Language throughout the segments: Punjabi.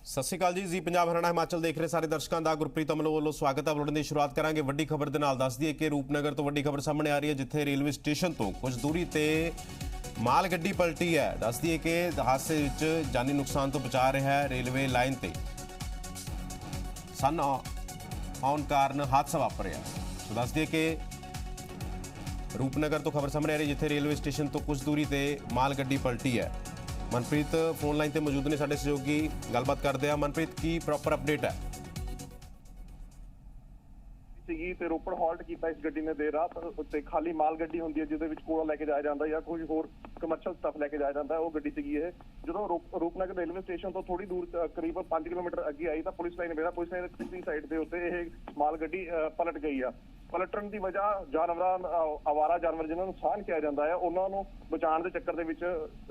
ਸਤਿ ਸ਼੍ਰੀ ਅਕਾਲ ਜੀ ਪੰਜਾਬ ਹਰਿਆਣਾ ਹਿਮਾਚਲ ਦੇਖ ਰਹੇ ਸਾਰੇ ਦਰਸ਼ਕਾਂ ਦਾ ਗੁਰਪ੍ਰੀਤ ਅਮਲ ਵੱਲੋਂ ਸਵਾਗਤ ਹੈ। ਬੁਲੇਟਿਨ ਦੀ ਸ਼ੁਰੂਆਤ ਕਰਾਂਗੇ ਵੱਡੀ ਖਬਰ ਦੇ ਨਾਲ। ਦੱਸ ਦਈਏ ਕਿ ਰੂਪਨਗਰ ਤੋਂ ਵੱਡੀ ਖਬਰ ਸਾਹਮਣੇ ਆ ਰਹੀ ਹੈ, ਜਿੱਥੇ ਰੇਲਵੇ ਸਟੇਸ਼ਨ ਤੋਂ ਕੁਝ ਦੂਰੀ ਤੇ ਮਾਲ ਗੱਡੀ ਪਲਟੀ ਹੈ। ਦੱਸ ਦਈਏ ਕਿ ਹਾਦਸੇ ਵਿੱਚ ਜਾਨੀ ਨੁਕਸਾਨ ਤੋਂ ਬਚਾ ਰਿਹਾ ਹੈ ਰੇਲਵੇ ਲਾਈਨ ਤੇ ਸਨ ਆਉਣ ਕਾਰਨ ਹਾਦਸਾ ਵਾਪਰਿਆ। ਸੋ ਦੱਸ ਦਈਏ ਕਿ ਰੂਪਨਗਰ ਤੋਂ ਖਬਰ ਸਾਹਮਣੇ ਆ ਰਹੀ ਹੈ, ਜਿੱਥੇ ਰੇਲਵੇ ਸਟੇਸ਼ਨ ਤੋਂ ਕੁਝ ਦੂਰੀ ਤੇ ਮਾਲ ਗੱਡੀ ਪਲਟੀ ਹੈ। मनप्रीत फोन लाइन ते मौजूद ने साडे सहयोगी, गलबात करते हैं। मनप्रीत की प्रॉपर अपडेट है? ਤੇ ਰੋਪੜ ਹਾਲਟ ਕੀਤਾ ਇਸ ਗੱਡੀ ਨੇ ਦੇਰ ਰਾਤ ਉੱਤੇ। ਖਾਲੀ ਮਾਲ ਗੱਡੀ ਹੁੰਦੀ ਹੈ ਜਿਹਦੇ ਵਿੱਚ ਕੋਲਾ ਲੈ ਕੇ ਜਾਇਆ ਜਾਂਦਾ ਜਾਂ ਕੁਝ ਹੋਰ ਕਮਰਸ਼ੀਅਲ ਸਟੱਫ ਲੈ ਕੇ ਜਾਇਆ ਜਾਂਦਾ, ਉਹ ਗੱਡੀ ਸੀਗੀ ਇਹ। ਜਦੋਂ ਰੂਪਨਗਰ ਰੇਲਵੇ ਸਟੇਸ਼ਨ ਤੋਂ ਥੋੜੀ ਦੂਰ ਕਰੀਬ 5 ਕਿਲੋਮੀਟਰ ਅੱਗੇ ਆਈ ਤਾਂ ਪੁਲਿਸ ਲਾਈਨ ਦੀ ਸਾਈਡ ਦੇ ਉੱਤੇ ਇਹ ਮਾਲ ਗੱਡੀ ਪਲਟ ਗਈ ਆ। ਪਲਟਣ ਦੀ ਵਜ੍ਹਾ ਆਵਾਰਾ ਜਾਨਵਰ ਜਿਹਨਾਂ ਨੂੰ ਸਾਨ ਕਿਹਾ ਜਾਂਦਾ ਹੈ, ਉਹਨਾਂ ਨੂੰ ਬਚਾਉਣ ਦੇ ਚੱਕਰ ਦੇ ਵਿੱਚ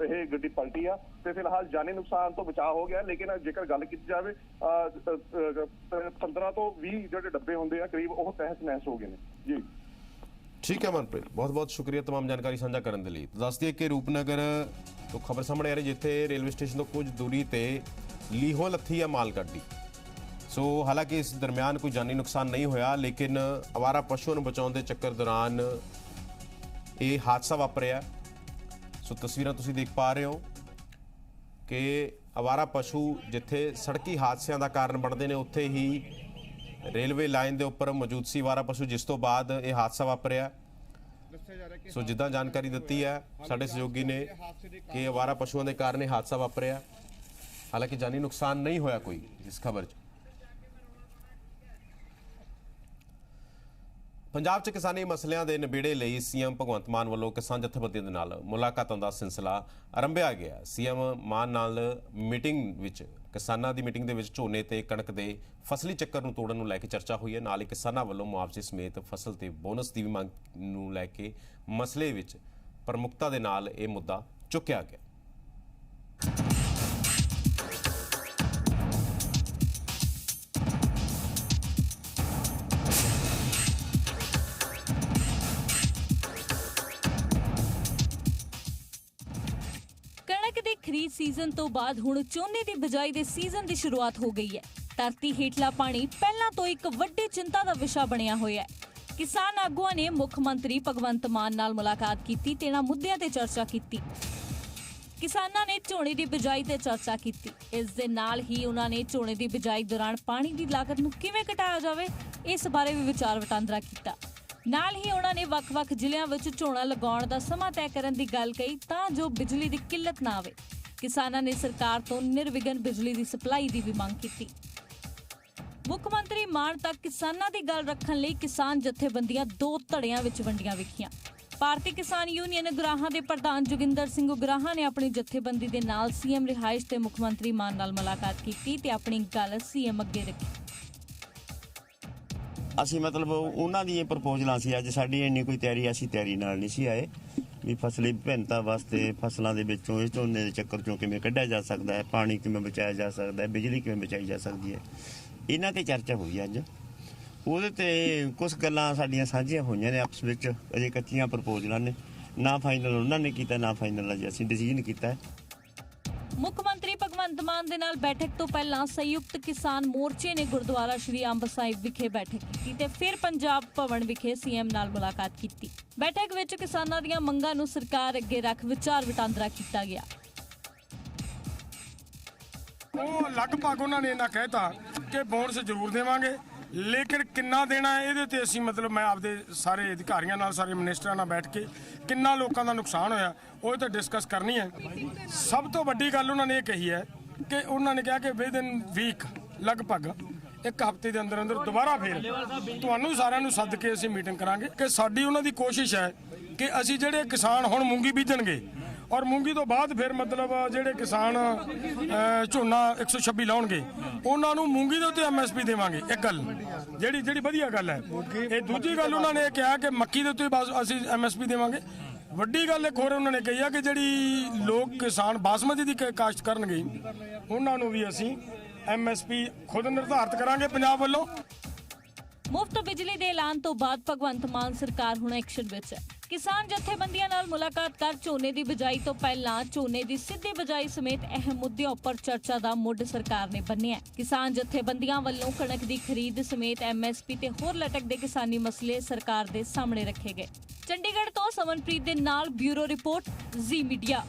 ਇਹ ਗੱਡੀ ਪਲਟੀ ਆ ਤੇ ਫਿਲਹਾਲ ਜਾਨੀ ਨੁਕਸਾਨ ਤੋਂ ਬਚਾਅ ਹੋ ਗਿਆ। ਲੇਕਿਨ ਜੇਕਰ ਗੱਲ ਕੀਤੀ ਜਾਵੇ 15 ਤੋਂ 20 ਜਿਹੜੇ ਡੱਬੇ ਹੁੰਦੇ ਆ ਕਰੀਬ, ਉਹ ਤਹਿਸ ਨਹਿਸ ਹੋ ਗਏ ਨੇ ਜੀ। ठीक है मनप्रीत, बहुत बहुत शुक्रिया तमाम जानकारी साझा करने के लिए। तो दस दिए कि रूपनगर तो खबर सामने आ रही, जिथे रेलवे स्टेशन तो कुछ दूरी ते लीहो लथी है माल गाड़ी। सो हालांकि इस दरम्यान कोई जानी नुकसान नहीं होया, लेकिन आवारा पशुओं को बचाने के चक्कर दौरान ये हादसा वापरिया। सो तस्वीरां तुसीं देख पा रहे हो कि आवारा पशु जिथे सड़की हादसों का कारण बनते हैं, उत्थे ही रेलवे लाइन के उपर मौजूद सी आवारा पशु, जिस तो बाद यह हादसा वापरिया। सो जिद्दां जानकारी दी है साडे सहयोगी ने कि आवारा पशुओं के कारण यह हादसा वापरिया। हालांकि जानी नुकसान नहीं होया कोई इस खबर च। पंजाब च किसानी मसलियां दे निबेड़े लई सीएम भगवंत मान वालों किसान जथेबंदियों दे नाल मुलाकातां दा सिलसिला आरंभिया गया। सीएम मान नाल मीटिंग विच किसानां दी मीटिंग दे विच झोने ते कणक दे फसली चक्कर नूं तोड़न नूं लैके चर्चा हुई है। नाल ही किसानां वालों मुआवजे समेत फसल ते बोनस दी भी मंग नूं लैके मसले विच प्रमुखता दे नाल इह मुद्दा चुक्या गया। खरीद सीजन तो बाद हुण झोने दी बिजाई दे सीजन दी शुरुआत हो गई है। धरती हेठला पानी पहलां तो एक वड्डी चिंता दा विशा बनिया होया है। किसान आगुआं ने मुख मंत्री भगवंत मान नाल मुलाकात कीती ते इन्हां मुद्दिआं ते चर्चा कीती। किसानां ने झोने दी बिजाई ते चर्चा कीती। इस दे नाल ही उन्हां ने झोने दी बिजाई दौरान पानी दी लागत नूं किवें घटाया जावे, इस बारे भी विचार वटांदरा कीता। नाल ही उन्हां ने वख-वख ਜ਼ਿਲ੍ਹਿਆਂ ਵਿੱਚ ਝੋਨਾ ਲਗਾਉਣ ਦਾ ਸਮਾਂ ਤੈਅ ਕਰਨ ਦੀ ਗੱਲ ਕਹੀ ਤਾਂ ਜੋ ਬਿਜਲੀ ਦੀ ਕਿੱਲਤ ਨਾ ਆਵੇ। ਕਿਸਾਨਾਂ ਨੇ ਸਰਕਾਰ ਤੋਂ ਨਿਰਵਿਘਨ ਬਿਜਲੀ ਦੀ ਸਪਲਾਈ ਦੀ ਵੀ ਮੰਗ ਕੀਤੀ। ਮੁੱਖ ਮੰਤਰੀ ਮਾਨ ਤੱਕ ਕਿਸਾਨਾਂ ਦੀ ਗੱਲ ਰੱਖਣ ਲਈ ਕਿਸਾਨ ਜਥੇਬੰਦੀਆਂ ਦੋ ਧੜਿਆਂ ਵਿੱਚ ਵੰਡੀਆਂ ਵਿਖੀਆਂ। ਭਾਰਤੀ ਕਿਸਾਨ ਯੂਨੀਅਨ ਉਗਰਾਹਾਂ ਦੇ ਪ੍ਰਧਾਨ ਜੋਗਿੰਦਰ ਸਿੰਘ ਉਗਰਾਹਾਂ ਨੇ ਆਪਣੀ ਜਥੇਬੰਦੀ ਦੇ ਨਾਲ ਸੀਐਮ ਰਿਹਾਇਸ਼ ਤੇ ਮੁੱਖ ਮੰਤਰੀ ਮਾਨ ਨਾਲ ਮੁਲਾਕਾਤ ਕੀਤੀ ਤੇ ਆਪਣੀ ਗੱਲ ਸੀਐਮ ਅੱਗੇ ਰੱਖੀ। ਅਸੀਂ ਮਤਲਬ ਉਹਨਾਂ ਦੀ ਇਹ ਪ੍ਰਪੋਜ਼ਲਾਂ ਸੀ। ਅੱਜ ਸਾਡੀ ਇੰਨੀ ਕੋਈ ਤਿਆਰੀ, ਅਸੀਂ ਤਿਆਰੀ ਨਾਲ ਨਹੀਂ ਸੀ ਆਏ ਵੀ ਫਸਲੀ ਵਿਭਿੰਨਤਾ ਵਾਸਤੇ ਫਸਲਾਂ ਦੇ ਵਿੱਚੋਂ ਇਸ ਝੋਨੇ ਦੇ ਚੱਕਰ ਚੋਂ ਕਿਵੇਂ ਕੱਢਿਆ ਜਾ ਸਕਦਾ ਹੈ, ਪਾਣੀ ਕਿਵੇਂ ਬਚਾਇਆ ਜਾ ਸਕਦਾ ਹੈ, ਬਿਜਲੀ ਕਿਵੇਂ ਬਚਾਈ ਜਾ ਸਕਦੀ ਹੈ, ਇਹਨਾਂ ਤੇ ਚਰਚਾ ਹੋਈ ਅੱਜ। ਉਹਦੇ ਤੇ ਕੁਝ ਗੱਲਾਂ ਸਾਡੀਆਂ ਸਾਂਝੀਆਂ ਹੋਈਆਂ ਨੇ ਆਪਸ ਵਿੱਚ। ਅਜੇ ਕੱਚੀਆਂ ਪ੍ਰਪੋਜ਼ਲਾਂ ਨੇ, ਨਾ ਫਾਈਨਲ ਉਹਨਾਂ ਨੇ ਕੀਤਾ, ਨਾ ਫਾਈਨਲ ਅਜੇ ਅਸੀਂ ਡਿਸੀਜਨ ਕੀਤਾ ਹੈ। ਮੁੱਖ ਮੰਤਰੀ ਭਗਵੰਤ ਮਾਨ ਦੇ ਨਾਲ ਬੈਠਕ ਤੋਂ ਪਹਿਲਾਂ ਸੰਯੁਕਤ ਕਿਸਾਨ ਮੋਰਚੇ ਨੇ ਗੁਰਦੁਆਰਾ ਸ਼੍ਰੀ ਅੰਬ ਸਾਹਿਬ ਵਿਖੇ ਬੈਠਕ ਕੀਤੀ ਤੇ ਫਿਰ ਪੰਜਾਬ ਭਵਨ ਵਿਖੇ ਸੀਐਮ ਨਾਲ ਮੁਲਾਕਾਤ ਕੀਤੀ। ਬੈਠਕ ਵਿੱਚ ਕਿਸਾਨਾਂ ਦੀਆਂ ਮੰਗਾਂ ਨੂੰ ਸਰਕਾਰ ਅੱਗੇ ਰੱਖ ਵਿਚਾਰ ਵਟਾਂਦਰਾ ਕੀਤਾ ਗਿਆ। ਉਹ ਲਗਭਗ ਉਹਨਾਂ ਨੇ ਇਹਨਾਂ ਕਹਿਤਾ ਕਿ ਬੋਨਸ ਜ਼ਰੂਰ ਦੇਵਾਂਗੇ, ਲੇਕਿਨ ਕਿੰਨਾ ਦੇਣਾ ਹੈ ਇਹਦੇ ਤੇ ਅਸੀਂ ਮਤਲਬ ਮੈਂ ਆਪਦੇ ਸਾਰੇ ਅਧਿਕਾਰੀਆਂ ਨਾਲ, ਸਾਰੇ ਮਿਨਿਸਟਰਾਂ ਨਾਲ ਬੈਠ ਕੇ ਕਿੰਨਾ ਲੋਕਾਂ ਦਾ ਨੁਕਸਾਨ ਹੋਇਆ ਉਹ ਤਾਂ ਡਿਸਕਸ ਕਰਨੀ ਹੈ। ਸਭ ਤੋਂ ਵੱਡੀ ਗੱਲ ਉਹਨਾਂ ਨੇ ਇਹ ਕਹੀ ਹੈ ਕਿ ਉਹਨਾਂ ਨੇ ਕਿਹਾ ਕਿ ਵਿਦਿਨ ਵੀਕ ਲਗਭਗ ਇੱਕ ਹਫ਼ਤੇ ਦੇ ਅੰਦਰ ਅੰਦਰ ਦੁਬਾਰਾ ਫੇਰ ਤੁਹਾਨੂੰ ਸਾਰਿਆਂ ਨੂੰ ਸੱਦ ਕੇ ਅਸੀਂ ਮੀਟਿੰਗ ਕਰਾਂਗੇ। ਕਿ ਸਾਡੀ ਉਹਨਾਂ ਦੀ ਕੋਸ਼ਿਸ਼ ਹੈ ਕਿ ਅਸੀਂ ਜਿਹੜੇ ਕਿਸਾਨ ਹੁਣ ਮੂੰਗੀ ਬੀਜਣਗੇ ਔਰ ਮੂੰਗੀ ਤੋਂ ਬਾਅਦ ਫਿਰ ਮਤਲਬ ਜਿਹੜੇ ਕਿਸਾਨ ਝੋਨਾ 126 ਲਾਉਣਗੇ ਉਹਨਾਂ ਨੂੰ ਮੂੰਗੀ ਦੇ ਉੱਤੇ MSP ਦੇਵਾਂਗੇ। ਇੱਕ ਗੱਲ ਜਿਹੜੀ ਵਧੀਆ ਗੱਲ ਹੈ। ਇਹ ਦੂਜੀ ਗੱਲ ਉਹਨਾਂ ਨੇ ਇਹ ਕਿਹਾ ਕਿ ਮੱਕੀ ਦੇ ਉੱਤੇ ਅਸੀਂ MSP ਦੇਵਾਂਗੇ। ਵੱਡੀ ਗੱਲ ਇੱਕ ਹੋਰ ਉਹਨਾਂ ਨੇ ਕਹੀ ਆ ਕਿ ਜਿਹੜੀ ਲੋਕ ਕਿਸਾਨ ਬਾਸਮਤੀ ਦੀ ਕਾਸ਼ਤ ਕਰਨਗੇ ਉਹਨਾਂ ਨੂੰ ਵੀ ਅਸੀਂ MSP ਖੁਦ ਨਿਰਧਾਰਿਤ ਕਰਾਂਗੇ ਪੰਜਾਬ ਵੱਲੋਂ। ਮੁਫਤ ਬਿਜਲੀ ਦੇ ਐਲਾਨ ਤੋਂ ਬਾਅਦ ਭਗਵੰਤ ਮਾਨ ਸਰਕਾਰ ਹੁਣ ਐਕਸ਼ਨ ਵਿੱਚ ਹੈ। ਕਿਸਾਨ ਜਥੇਬੰਦੀਆਂ ਨਾਲ ਮੁਲਾਕਾਤ ਕਰ ਝੋਨੇ ਦੀ ਬਿਜਾਈ ਤੋਂ ਪਹਿਲਾਂ ਝੋਨੇ ਦੀ ਸਿੱਧੀ ਬਿਜਾਈ ਸਮੇਤ ਅਹਿਮ ਮੁੱਦਿਆਂ ਉੱਪਰ ਚਰਚਾ ਦਾ ਮੁੱਢ ਸਰਕਾਰ ਨੇ ਬੰਨਿਆ। ਕਿਸਾਨ ਜਥੇਬੰਦੀਆਂ ਵੱਲੋਂ ਕਣਕ ਦੀ ਖਰੀਦ ਸਮੇਤ MSP ਤੇ ਹੋਰ ਲਟਕਦੇ ਕਿਸਾਨੀ ਮਸਲੇ ਸਰਕਾਰ ਦੇ ਸਾਹਮਣੇ ਰੱਖੇ ਗਏ। ਚੰਡੀਗੜ੍ਹ ਤੋਂ ਸਮਨਪ੍ਰੀਤ ਦੇ ਨਾਲ ਬਿਊਰੋ ਰਿਪੋਰਟ ਜ਼ੀ ਮੀਡੀਆ।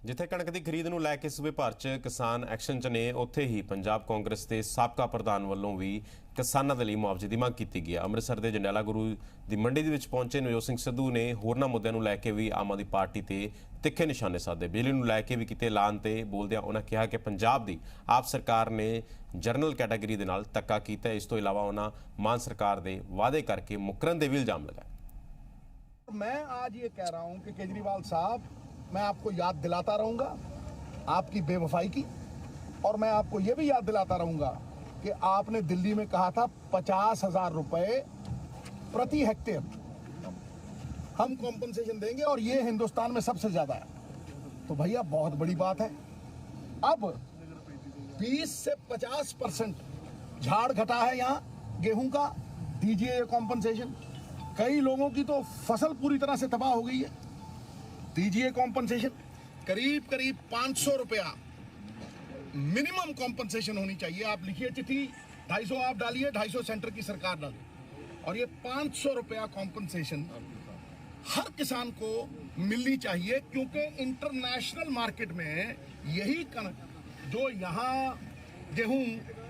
ਜਿੱਥੇ ਕਣਕ ਦੀ ਖਰੀਦ ਨੂੰ ਲੈ ਕੇ ਸੂਬੇ ਭਰ 'ਚ ਕਿਸਾਨ ਐਕਸ਼ਨ 'ਚ ਨੇ, ਉੱਥੇ ਹੀ ਪੰਜਾਬ ਕਾਂਗਰਸ ਦੇ ਸਾਬਕਾ ਪ੍ਰਧਾਨ ਵੱਲੋਂ ਵੀ ਕਿਸਾਨਾਂ ਦੇ ਲਈ ਮੁਆਵਜ਼ੇ ਦੀ ਮੰਗ ਕੀਤੀ ਗਈ ਹੈ। ਅੰਮ੍ਰਿਤਸਰ ਦੇ ਜੰਡਿਆਲਾ ਗੁਰੂ ਦੀ ਮੰਡੀ ਦੇ ਵਿੱਚ ਪਹੁੰਚੇ ਨਵਜੋਤ ਸਿੰਘ ਸਿੱਧੂ ਨੇ ਹੋਰਨਾਂ ਮੁੱਦਿਆਂ ਨੂੰ ਲੈ ਕੇ ਵੀ ਆਮ ਆਦਮੀ ਪਾਰਟੀ ਤੇ ਤਿੱਖੇ ਨਿਸ਼ਾਨੇ ਸਾਧੇ। ਬਿਜਲੀ ਨੂੰ ਲੈ ਕੇ ਵੀ ਕੀਤੇ ਐਲਾਨ ਤੇ ਬੋਲਦਿਆਂ ਉਹਨਾਂ ਕਿਹਾ ਕਿ ਪੰਜਾਬ ਦੀ ਆਪ ਸਰਕਾਰ ਨੇ ਜਨਰਲ ਕੈਟਾਗਰੀ ਦੇ ਨਾਲ ਧੱਕਾ ਕੀਤਾ। ਇਸ ਤੋਂ ਇਲਾਵਾ ਉਹਨਾਂ ਮਾਨ ਸਰਕਾਰ ਦੇ ਵਾਅਦੇ ਕਰਕੇ ਮੁੱਕਰਨ ਦੇ ਵੀ ਇਲਜ਼ਾਮ ਲਗਾਏ। मैं आज ये कह रहा हूं कि केजरीवाल साहब, मैं आपको याद दिलाता रहूंगा आपकी बेवफाई की, और मैं आपको ये भी याद दिलाता रहूंगा कि आपने दिल्ली में कहा था 50,000 रुपए प्रति हेक्टेयर हम कॉम्पनसेशन देंगे, और ये हिंदुस्तान में सबसे ज्यादा है। तो भैया बहुत बड़ी बात है। अब 20 से 50% झाड़ घटा है यहाँ गेहूं का, दीजिए ये कॉम्पनसेशन। कई लोगों की तो फसल पूरी तरह से तबाह हो गई है, दीजिए कॉम्पनसेशन। करीब करीब 500 रुपया मिनिमम कॉम्पनसेशन होनी चाहिए। आप लिखिए चिट्ठी, 250 आप डालिए, 250 सेंटर की सरकार डाले, और ये 500 रुपया कॉम्पनसेशन हर किसान को मिलनी चाहिए, क्योंकि इंटरनेशनल मार्केट में यही जो यहाँ गेहूं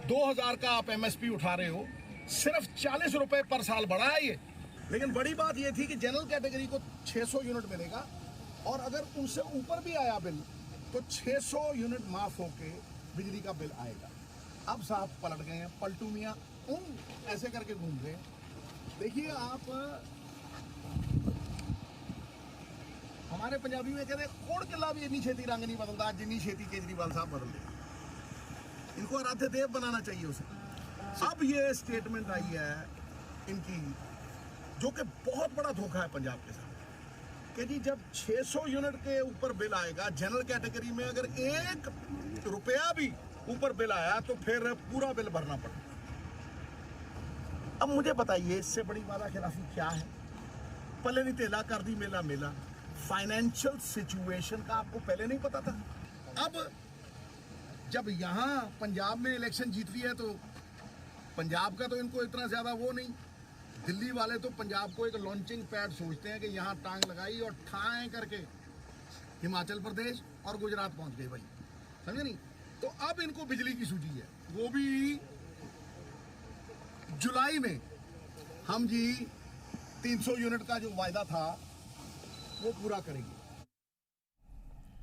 2000 का आप MSP उठा रहे हो, सिर्फ 40 रुपए पर साल बढ़ा है ये। लेकिन बड़ी बात ये थी कि जनरल कैटेगरी को 600 यूनिट मिलेगा, और अगर उनसे ऊपर भी आया बिल तो 600 यूनिट माफ होके बिजली का बिल आएगा। अब साहब पलट गए हैं, पलटू मियाँ ऐसे करके घूम रहे हैं। देखिए आप, हमारे पंजाबी में कहते हैं कोड़ किला भी इतनी छेती रंग नहीं बदलता जितनी छेती केजरीवाल साहब बदल दे। इनको आराध्य देव बनाना चाहिए उसे। अब ये स्टेटमेंट आई है इनकी, जो कि बहुत बड़ा धोखा है पंजाब के साथ, कि जी जब 600 यूनिट के ऊपर बिल आएगा जनरल कैटेगरी में, अगर 1 रुपया भी ऊपर बिल आया तो फिर पूरा बिल भरना पड़ेगा। अब मुझे बताइए इससे बड़ी वादा खिलाफी क्या है? पहले नहीं तेला कर दी मेला मेला। फाइनेंशियल सिचुएशन का आपको पहले नहीं पता था? अब जब यहाँ पंजाब में इलेक्शन जीत रही है तो पंजाब का तो इनको इतना ज्यादा वो नहीं, दिल्ली वाले तो पंजाब को एक लॉन्चिंग पैड सोचते हैं कि यहाँ टांग लगाई और ठाएं करके हिमाचल प्रदेश और गुजरात पहुंच गए भाई, समझे नहीं? तो अब इनको बिजली की सूची है, वो भी जुलाई में हम जी 300 यूनिट का जो वायदा था वो पूरा करेंगे।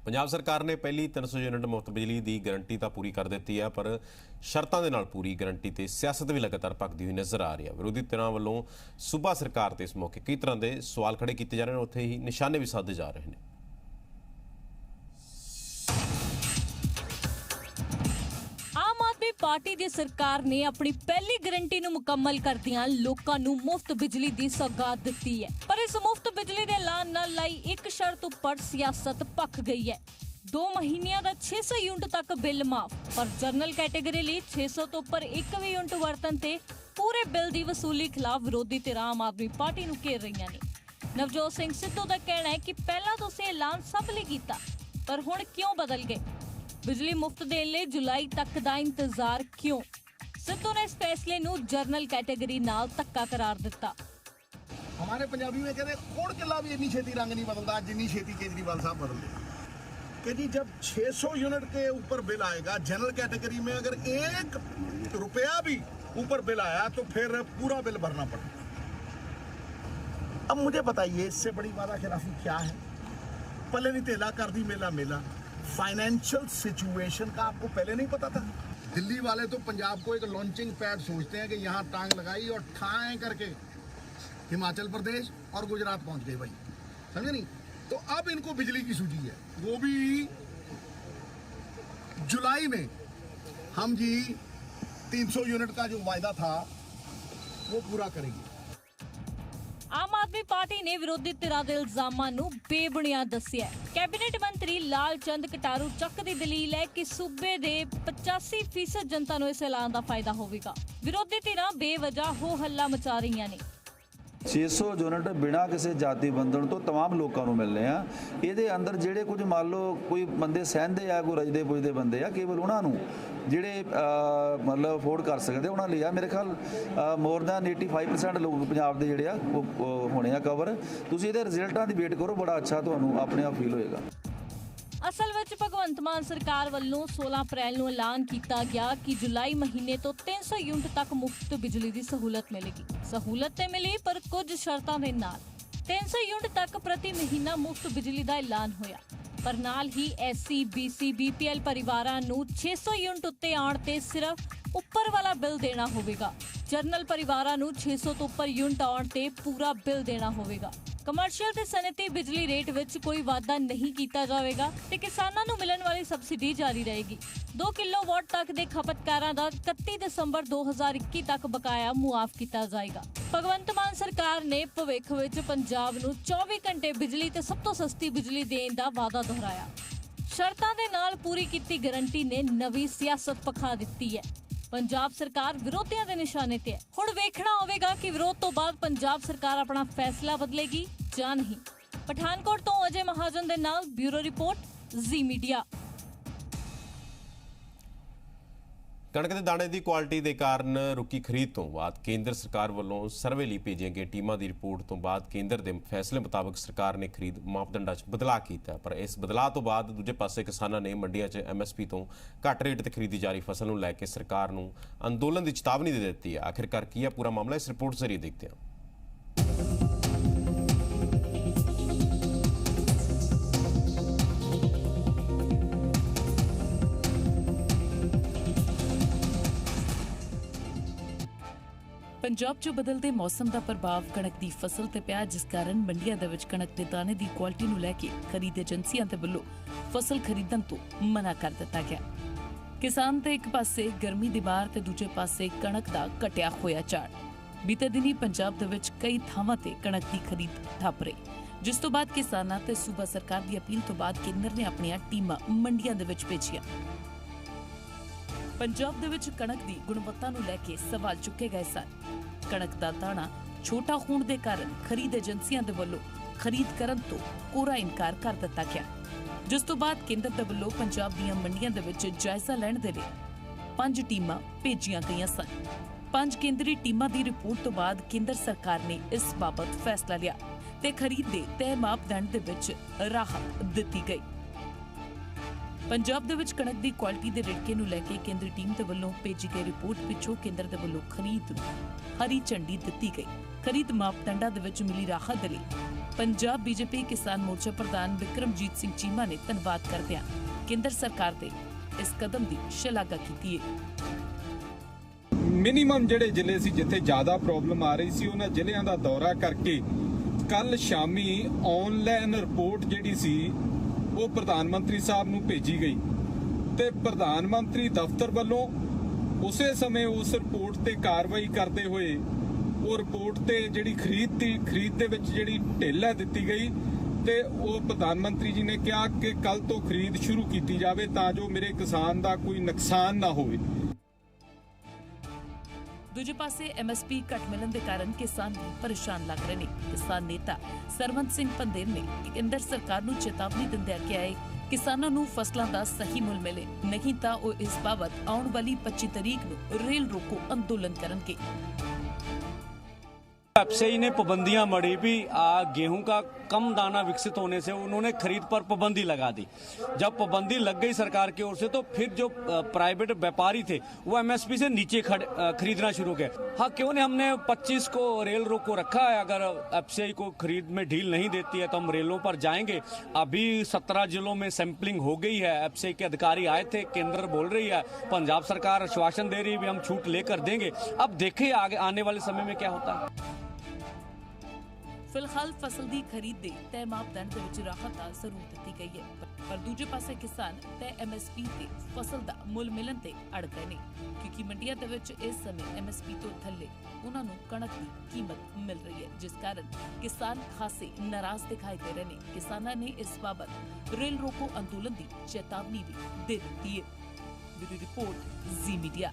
ਪੰਜਾਬ ਸਰਕਾਰ ਨੇ ਪਹਿਲੀ 300 ਯੂਨਿਟ ਮੁਫਤ ਬਿਜਲੀ ਦੀ ਗਾਰੰਟੀ ਤਾਂ ਪੂਰੀ ਕਰ ਦਿੱਤੀ ਹੈ, ਪਰ ਸ਼ਰਤਾਂ ਦੇ ਨਾਲ ਪੂਰੀ ਗਾਰੰਟੀ ਤੇ ਸਿਆਸਤ ਵੀ ਲਗਾਤਾਰ ਭਖਦੀ ਹੋਈ ਨਜ਼ਰ ਆ ਰਹੀ ਹੈ। ਵਿਰੋਧੀ ਧਿਰਾਂ ਵੱਲੋਂ ਸੂਬਾ ਸਰਕਾਰ ਤੇ ਇਸ ਮੌਕੇ ਕਈ ਤਰ੍ਹਾਂ ਦੇ ਸਵਾਲ ਖੜੇ ਕੀਤੇ ਜਾ ਰਹੇ ਨੇ, ਉੱਥੇ ਹੀ ਨਿਸ਼ਾਨੇ ਵੀ ਸਾਧੇ ਜਾ ਰਹੇ ਨੇ। ਆਮ ਆਦਮੀ ਪਾਰਟੀ ਦੀ ਸਰਕਾਰ ਨੇ ਆਪਣੀ ਪਹਿਲੀ ਗਾਰੰਟੀ ਨੂੰ ਮੁਕੰਮਲ ਕਰਦਿਆਂ ਲੋਕਾਂ ਨੂੰ ਮੁਫਤ ਬਿਜਲੀ ਦੀ ਸੌਗਾਤ ਦਿੱਤੀ ਹੈ, ਪਰ ਇਸ ਮੁਫਤ ਬਿਜਲੀ ਦੇ ਐਲਾਨ ਨਾਲ ਲਾਈ ਇੱਕ ਸ਼ਰਤ ਉੱਪਰ ਸਿਆਸਤ ਭਖ ਗਈ ਹੈ। 2 ਮਹੀਨਿਆਂ ਦਾ 600 ਯੂਨਿਟ ਤੱਕ ਬਿੱਲ ਮਾਫ, ਪਰ ਜਨਰਲ ਕੈਟੇਗਰੀ ਲਈ 600 ਤੋਂ ਉੱਪਰ ਇੱਕ ਵੀ ਯੂਨਿਟ ਵਰਤਣ ਤੇ ਪੂਰੇ ਬਿੱਲ ਦੀ ਵਸੂਲੀ ਖਿਲਾਫ ਵਿਰੋਧੀ ਧਿਰਾਂ ਆਮ ਆਦਮੀ ਪਾਰਟੀ ਨੂੰ ਘੇਰ ਰਹੀਆਂ ਨੇ। ਨਵਜੋਤ ਸਿੰਘ ਸਿੱਧੂ ਦਾ ਕਹਿਣਾ ਹੈ ਕਿ ਪਹਿਲਾਂ ਤੁਸੀਂ ਐਲਾਨ ਸਭ ਲਈ ਕੀਤਾ, ਪਰ ਹੁਣ ਕਿਉਂ ਬਦਲ ਗਏ? ਬਿਜਲੀ ਮੁਫਤ ਦੇਣ ਲਈ ਜੁਲਾਈ ਤੱਕ ਦਾ ਇੰਤਜ਼ਾਰ ਕਿਉਂ? ਸਿੱਧੂ ਨੇ ਇਸ ਫੈਸਲੇ ਨੂੰ ਜਨਰਲ ਕੈਟੇਗਰੀ ਨਾਲ ਧੱਕਾ करार ਦਿੱਤਾ। हमारे पंजाबी में कहते हैं कोड़ किला भी इतनी छेती रंग नहीं बदलता जितनी छेती केजरीवाल साहब बदल दे। कि जी जब 600 यूनिट के ऊपर बिल आएगा जनरल कैटेगरी में, अगर 1 रुपया भी ऊपर बिल आया तो फिर पूरा बिल भरना पड़ेगा। अब मुझे बताइए इससे बड़ी वादा खिलाफी क्या है? पहले नहीं तेला कर दी मेला मेला। फाइनेंशियल सिचुएशन का आपको पहले नहीं पता था? दिल्ली वाले तो पंजाब को एक लॉन्चिंग पैड सोचते हैं कि यहाँ टांग लगाई और ठाएं करके हिमाचल प्रदेश और गुजरात पहुंच गए भाई, समझे नहीं? तो अब इनको बिजली की सूची है, वो भी जुलाई में हम जी 300 यूनिट का जो वायदा था वो पूरा करेंगे। ਆਮ ਆਦਮੀ ਪਾਰਟੀ ਨੇ ਵਿਰੋਧੀ ਧਿਰਾਂ ਦੇ ਇਲਜ਼ਾਮਾਂ ਨੂੰ ਬੇਬੁਨਿਆਦ ਦੱਸਿਆ। ਕੈਬਨਿਟ ਮੰਤਰੀ ਲਾਲ ਚੰਦ ਕਟਾਰੂ ਚੱਕ ਦੀ ਦਲੀਲ ਹੈ ਕਿ ਸੂਬੇ ਦੇ 85% ਜਨਤਾ ਨੂੰ ਇਸ ਐਲਾਨ ਦਾ ਫਾਇਦਾ ਹੋਵੇਗਾ। ਵਿਰੋਧੀ ਧਿਰਾਂ ਬੇਵਜ੍ਹਾ ਹੋ ਹੱਲਾ ਮਚਾ ਰਹੀਆਂ ਨੇ। 600 ਯੂਨਿਟ ਬਿਨਾਂ ਕਿਸੇ ਜਾਤੀ ਬੰਧਨ ਤੋਂ तमाम ਲੋਕਾਂ ਨੂੰ ਮਿਲਨੇ ਆ। ਇਹਦੇ ਅੰਦਰ ਜਿਹੜੇ ਕੁਝ ਮੰਨ ਲਓ ਕੋਈ ਬੰਦੇ ਸਹਿੰਦੇ ਆ, ਕੋਈ ਰਜਦੇ ਪੁੱਜਦੇ ਬੰਦੇ ਆ, ਕੇਵਲ ਉਹਨਾਂ ਨੂੰ ਜਿਹੜੇ ਮਤਲਬ ਅਫੋਰਡ ਕਰ ਸਕਦੇ ਉਹਨਾਂ ਲਈ ਆ। ਮੇਰੇ ਖਿਆਲ ਮੋਰ ਦੈਨ 85% ਲੋਕ ਪੰਜਾਬ ਦੇ ਜਿਹੜੇ ਆ ਉਹ ਹੋਣੇ ਆ ਕਵਰ। ਤੁਸੀਂ ਇਹਦੇ ਰਿਜ਼ਲਟਾਂ ਦੀ ਵੇਟ ਕਰੋ, ਬੜਾ ਅੱਛਾ ਤੁਹਾਨੂੰ ਆਪਣੇ ਆਪ ਫੀਲ ਹੋਏਗਾ। ਅਸਲ ਵਿੱਚ ਭਗਵੰਤ ਮਾਨ ਸਰਕਾਰ ਵੱਲੋਂ 16 ਅਪ੍ਰੈਲ ਨੂੰ ਐਲਾਨ ਕੀਤਾ ਗਿਆ ਕਿ ਜੁਲਾਈ ਮਹੀਨੇ ਤੋਂ 300 ਯੂਨਿਟ ਤੱਕ ਮੁਫਤ ਬਿਜਲੀ ਦੀ ਸਹੂਲਤ ਮਿਲੇਗੀ। ਸਹੂਲਤ ਤੇ ਮਿਲੀ ਪਰ ਕੁਝ ਸ਼ਰਤਾਂ ਦੇ ਨਾਲ। 300 ਯੂਨਿਟ ਤੱਕ ਪ੍ਰਤੀ ਮਹੀਨਾ ਮੁਫਤ ਬਿਜਲੀ ਦਾ ਐਲਾਨ ਹੋਇਆ, ਪਰ ਨਾਲ ਹੀ SC, BC, BPL ਪਰਿਵਾਰਾਂ ਨੂੰ 600 ਯੂਨਿਟ ਉੱਤੇ ਆਉਣ ਤੇ ਸਿਰਫ ਉੱਪਰ ਵਾਲਾ ਬਿੱਲ ਦੇਣਾ ਹੋਵੇਗਾ। ਜਨਰਲ ਪਰਿਵਾਰਾਂ ਨੂੰ 600 ਤੋਂ ਉੱਪਰ ਯੂਨਿਟ ਆਉਣ ਤੇ ਪੂਰਾ ਬਿੱਲ ਦੇਣਾ ਹੋਵੇਗਾ। ਕਮਰਸ਼ੀਅਲ ਤੇ ਸਨਅਤੀ ਬਿਜਲੀ ਰੇਟ ਵਿੱਚ ਕੋਈ ਵਾਧਾ ਨਹੀਂ ਕੀਤਾ ਜਾਵੇਗਾ ਤੇ ਕਿਸਾਨਾਂ ਨੂੰ ਮਿਲਣ ਵਾਲੀ ਸਬਸਿਡੀ ਜਾਰੀ ਰਹੇਗੀ। 2 ਕਿਲੋਵਾਟ ਤੱਕ ਦੇ ਖਪਤਕਾਰਾਂ ਦਾ 31 ਦਸੰਬਰ 2021 ਤੱਕ ਬਕਾਇਆ ਮੁਆਫ ਕੀਤਾ ਜਾਏਗਾ। ਭਗਵੰਤ ਮਾਨ ਸਰਕਾਰ ਨੇ ਭਵਿੱਖ ਵਿੱਚ ਪੰਜਾਬ ਨੂੰ 24 ਘੰਟੇ ਬਿਜਲੀ ਤੇ ਸਭ ਤੋਂ ਸਸਤੀ ਬਿਜਲੀ ਦੇਣ ਦਾ ਵਾਅਦਾ ਦੁਹਰਾਇਆ। ਸ਼ਰਤਾਂ ਦੇ ਨਾਲ ਪੂਰੀ ਕੀਤੀ ਗਾਰੰਟੀ ਨੇ ਨਵੀਂ ਸਿਆਸਤ ਪਖਾ ਦਿੱਤੀ ਹੈ। ਪੰਜਾਬ ਸਰਕਾਰ ਵਿਰੋਧੀਆਂ ਦੇ ਨਿਸ਼ਾਨੇ ਤੇ ਹੈ। ਹੁਣ ਵੇਖਣਾ ਹੋਵੇਗਾ ਕਿ ਵਿਰੋਧ ਤੋਂ ਬਾਅਦ ਪੰਜਾਬ ਸਰਕਾਰ ਆਪਣਾ ਫੈਸਲਾ ਬਦਲੇਗੀ ਜਾਂ ਨਹੀਂ। ਪਠਾਨਕੋਟ ਤੋਂ ਅਜੇ ਮਹਾਜਨ ਦੇ ਨਾਲ ਬਿਊਰੋ ਰਿਪੋਰਟ, ਜ਼ੀ ਮੀਡੀਆ। ਕਣਕ ਦੇ ਦਾਣੇ ਦੀ ਕੁਆਲਿਟੀ ਦੇ ਕਾਰਨ ਰੁਕੀ ਖਰੀਦ ਤੋਂ ਬਾਅਦ ਕੇਂਦਰ ਸਰਕਾਰ ਵੱਲੋਂ ਸਰਵੇ ਲਈ ਭੇਜੀਆਂ ਗਈਆਂ ਟੀਮਾਂ ਦੀ ਰਿਪੋਰਟ ਤੋਂ ਬਾਅਦ ਕੇਂਦਰ ਦੇ ਫੈਸਲੇ ਮੁਤਾਬਕ ਸਰਕਾਰ ਨੇ ਖਰੀਦ ਮਾਪਦੰਡਾਂ 'ਚ ਬਦਲਾਅ ਕੀਤਾ। ਪਰ ਇਸ ਬਦਲਾਅ ਤੋਂ ਬਾਅਦ ਦੂਜੇ ਪਾਸੇ ਕਿਸਾਨਾਂ ਨੇ ਮੰਡੀਆਂ 'ਚ MSP ਤੋਂ ਘੱਟ ਰੇਟ ਤੇ ਖਰੀਦੀ ਜਾ ਰਹੀ ਫਸਲ ਨੂੰ ਲੈ ਕੇ ਸਰਕਾਰ ਨੂੰ ਅੰਦੋਲਨ ਦੀ ਚੇਤਾਵਨੀ ਦੇ ਦਿੱਤੀ ਹੈ। ਆਖਿਰਕਾਰ ਕੀ ਹੈ ਪੂਰਾ ਮਾਮਲਾ, ਇਸ ਰਿਪੋਰਟ ਜ਼ਰੀਏ ਦੇਖਦੇ ਹਾਂ। ਪੰਜਾਬ 'ਚ ਬਦਲਦੇ ਮੌਸਮ ਦਾ ਪ੍ਰਭਾਵ ਕਣਕ ਦੀ ਫਸਲ ਤੇ ਪਿਆ, ਜਿਸ ਕਾਰਨ ਮੰਡੀਆਂ ਦੇ ਵਿੱਚ ਕਣਕ ਦੇ ਦਾਣੇ ਦੀ ਕੁਆਲਿਟੀ ਨੂੰ ਲੈ ਕੇ ਖਰੀਦ ਏਜੰਸੀਆਂ ਦੇ ਵੱਲੋਂ ਫਸਲ ਖਰੀਦਣ ਤੋਂ ਮਨਾ ਕਰ ਦਿੱਤਾ ਗਿਆ। ਕਿਸਾਨ ਤੇ ਇੱਕ ਪਾਸੇ ਗਰਮੀ ਦੀ ਮਾਰ ਤੇ ਦੂਜੇ ਪਾਸੇ ਕਣਕ ਦਾ ਘਟਿਆ ਹੋਇਆ ਝਾੜ। ਬੀਤੇ ਦਿਨੀ ਪੰਜਾਬ ਦੇ ਵਿੱਚ ਕਈ ਥਾਵਾਂ ਤੇ ਕਣਕ ਦੀ ਖਰੀਦ ਠੱਪ ਰਹੀ, ਜਿਸ ਤੋਂ ਬਾਅਦ ਕਿਸਾਨਾਂ ਤੇ ਸੂਬਾ ਸਰਕਾਰ ਦੀ ਅਪੀਲ ਤੋਂ ਬਾਅਦ ਕੇਂਦਰ ਨੇ ਆਪਣੀਆਂ ਟੀਮਾਂ ਮੰਡੀਆਂ ਦੇ ਵਿੱਚ ਭੇਜੀਆਂ। ਪੰਜਾਬ ਦੇ ਵਿੱਚ ਕਣਕ ਦੀ ਗੁਣਵੱਤਾ ਨੂੰ ਲੈ ਕੇ ਸਵਾਲ ਚੁੱਕੇ ਗਏ ਸਨ। ਕਣਕ ਦਾ ਦਾਣਾ ਛੋਟਾ ਹੋਣ ਦੇ ਕਾਰਨ ਖਰੀਦ ਏਜੰਸੀਆਂ ਦੇ ਵੱਲੋਂ ਖਰੀਦ ਕਰਨ ਤੋਂ ਕੋਰਾ ਇਨਕਾਰ ਕਰ ਦਿੱਤਾ ਗਿਆ, ਜਿਸ ਤੋਂ ਬਾਅਦ ਕੇਂਦਰ ਦੇ ਵੱਲੋਂ ਪੰਜਾਬ ਦੀਆਂ ਮੰਡੀਆਂ ਦੇ ਵਿੱਚ ਜਾਇਜ਼ਾ ਲੈਣ ਦੇ ਲਈ 5 ਟੀਮਾਂ ਭੇਜੀਆਂ ਗਈਆਂ ਸਨ। 5 ਕੇਂਦਰੀ ਟੀਮਾਂ ਦੀ ਰਿਪੋਰਟ ਤੋਂ ਬਾਅਦ ਕੇਂਦਰ ਸਰਕਾਰ ਨੇ ਇਸ ਬਾਬਤ ਫੈਸਲਾ ਲਿਆ ਤੇ ਖਰੀਦ ਦੇ ਤੈਅ ਮਾਪਦੰਡ ਦੇ ਵਿੱਚ ਰਾਹਤ ਦਿੱਤੀ ਗਈ। ਪੰਜਾਬ ਦੇ ਵਿੱਚ ਕਣਕ ਦੀ ਕੁਆਲਿਟੀ ਦੇ ਰਿੜਕੇ ਨੂੰ ਲੈ ਕੇ ਕੇਂਦਰੀ ਟੀਮ ਦੇ ਵੱਲੋਂ ਭੇਜੀ ਗਈ ਰਿਪੋਰਟ ਪਿੱਛੋਂ ਕੇਂਦਰ ਦੇ ਵੱਲੋਂ ਖਰੀਦ ਨੂੰ ਹਰੀ ਝੰਡੀ ਦਿੱਤੀ ਗਈ। ਖਰੀਦ ਮਾਪਦੰਡਾਂ ਦੇ ਵਿੱਚ ਮਿਲੀ ਰਾਹਤ ਦੇ ਲਈ ਪੰਜਾਬ BJP ਕਿਸਾਨ ਮੋਰਚਾ ਪ੍ਰਧਾਨ ਬਿਕਰਮਜੀਤ ਸਿੰਘ ਚੀਮਾ ਨੇ ਧੰਨਵਾਦ ਕਰਦਿਆਂ ਕੇਂਦਰ ਸਰਕਾਰ ਦੇ ਇਸ ਕਦਮ ਦੀ ਸ਼ਲਾਘਾ ਕੀਤੀ ਹੈ। ਮਿਨੀਮਮ ਜਿਹੜੇ ਜ਼ਿਲ੍ਹੇ ਸੀ ਜਿੱਥੇ ਜ਼ਿਆਦਾ ਪ੍ਰੋਬਲਮ ਆ ਰਹੀ ਸੀ ਉਹਨਾਂ ਜ਼ਿਲ੍ਹਿਆਂ ਦਾ ਦੌਰਾ ਕਰਕੇ ਕੱਲ ਸ਼ਾਮੀ ਆਨਲਾਈਨ ਰਿਪੋਰਟ ਜਿਹੜੀ ਸੀ ਉਹ ਪ੍ਰਧਾਨ ਮੰਤਰੀ ਸਾਹਿਬ ਨੂੰ ਭੇਜੀ ਗਈ ਤੇ ਪ੍ਰਧਾਨ ਮੰਤਰੀ ਦਫ਼ਤਰ ਵੱਲੋਂ ਉਸੇ ਸਮੇਂ ਉਸ ਰਿਪੋਰਟ ਤੇ ਕਾਰਵਾਈ ਕਰਦੇ ਹੋਏ ਉਹ ਰਿਪੋਰਟ ਤੇ ਜਿਹੜੀ ਖਰੀਦ ਦੇ ਵਿੱਚ ਜਿਹੜੀ ਢਿੱਲ ਹੈ ਦਿੱਤੀ ਗਈ ਤੇ ਉਹ ਪ੍ਰਧਾਨ ਮੰਤਰੀ ਜੀ ਨੇ ਕਿਹਾ ਕਿ ਕੱਲ ਤੋਂ ਖਰੀਦ ਸ਼ੁਰੂ ਕੀਤੀ ਜਾਵੇ ਤਾਂ ਜੋ ਮੇਰੇ ਕਿਸਾਨ ਦਾ ਕੋਈ ਨੁਕਸਾਨ ਨਾ ਹੋਵੇ। ਦੂਜੇ ਪਾਸੇ MSP ਘੱਟ ਮਿਲਣ ਦੇ ਕਾਰਨ ਕਿਸਾਨ ਵੀ ਪਰੇਸ਼ਾਨ ਲੱਗ ਰਹੇ ਨੇ। ਕਿਸਾਨ ਨੇਤਾ ਸਰਵੰਤ ਸਿੰਘ ਪੰਦੇਰ ਨੇ ਕੇਂਦਰ ਸਰਕਾਰ ਨੂੰ ਚੇਤਾਵਨੀ ਦਿੰਦਿਆਂ ਕਿਹਾ ਹੈ ਕਿਸਾਨਾਂ ਨੂੰ ਫਸਲਾਂ ਦਾ ਸਹੀ ਮੁੱਲ ਮਿਲੇ, ਨਹੀਂ ਤਾਂ ਉਹ ਇਸ ਬਾਬਤ ਆਉਣ ਵਾਲੀ 25 ਤਰੀਕ ਨੂੰ ਰੇਲ ਰੋਕੋ ਅੰਦੋਲਨ ਕਰਨਗੇ। एफसीआई ने पाबंदियां मढ़ी भी गेहूं का कम दाना विकसित होने से उन्होंने खरीद पर पाबंदी लगा दी। जब पाबंदी लग गई सरकार की ओर से तो फिर जो प्राइवेट व्यापारी थे वो MSP से नीचे खरीदना शुरू किया। हाँ, क्यों नहीं, हमने 25 को रेल रोक को रखा है। अगर एफसीआई को खरीद में ढील नहीं देती है तो हम रेलों पर जाएंगे। अभी 17 जिलों में सैंपलिंग हो गई है। एफसीआई के अधिकारी आए थे, केंद्र बोल रही है, पंजाब सरकार आश्वासन दे रही है भी हम छूट लेकर देंगे। अब देखिए आगे आने वाले समय में क्या होता है। ਫਿਲਹਾਲ ਫਸਲ ਦੀ ਖਰੀਦ ਦੇ ਤੈਅ ਮਾਪਦੰਡ ਦੇ ਵਿੱਚ ਰਾਹਤ ਜ਼ਰੂਰ ਦਿੱਤੀ ਗਈ ਹੈ, ਪਰ ਦੂਜੇ ਪਾਸੇ ਕਿਸਾਨ ਤੈਅ MSP ਤੇ ਫਸਲ ਦਾ ਮੁੱਲ ਮਿਲਣ ਤੇ ਅੜ ਗਏ ਨੇ, ਕਿਉਂਕਿ ਮੰਡੀਆਂ ਦੇ ਵਿੱਚ ਇਸ ਸਮੇਂ MSP ਤੋਂ ਥੱਲੇ ਉਹਨਾਂ ਉਹਨਾਂ ਨੂੰ ਕਣਕ ਦੀ ਕੀਮਤ ਮਿਲ ਰਹੀ ਹੈ, ਜਿਸ ਕਾਰਨ ਕਿਸਾਨ ਖਾਸੇ ਨਾਰਾਜ਼ ਦਿਖਾਈ ਦੇ ਰਹੇ ਨੇ। ਕਿਸਾਨਾਂ ਨੇ ਇਸ ਬਾਬਤ ਰੇਲ ਰੋਕੋ ਅੰਦੋਲਨ ਦੀ ਚੇਤਾਵਨੀ ਵੀ ਦੇ ਦਿੱਤੀ ਹੈ। ਬਿਊਰੋ ਰਿਪੋਰਟ, ਜ਼ੀ ਮੀਡੀਆ।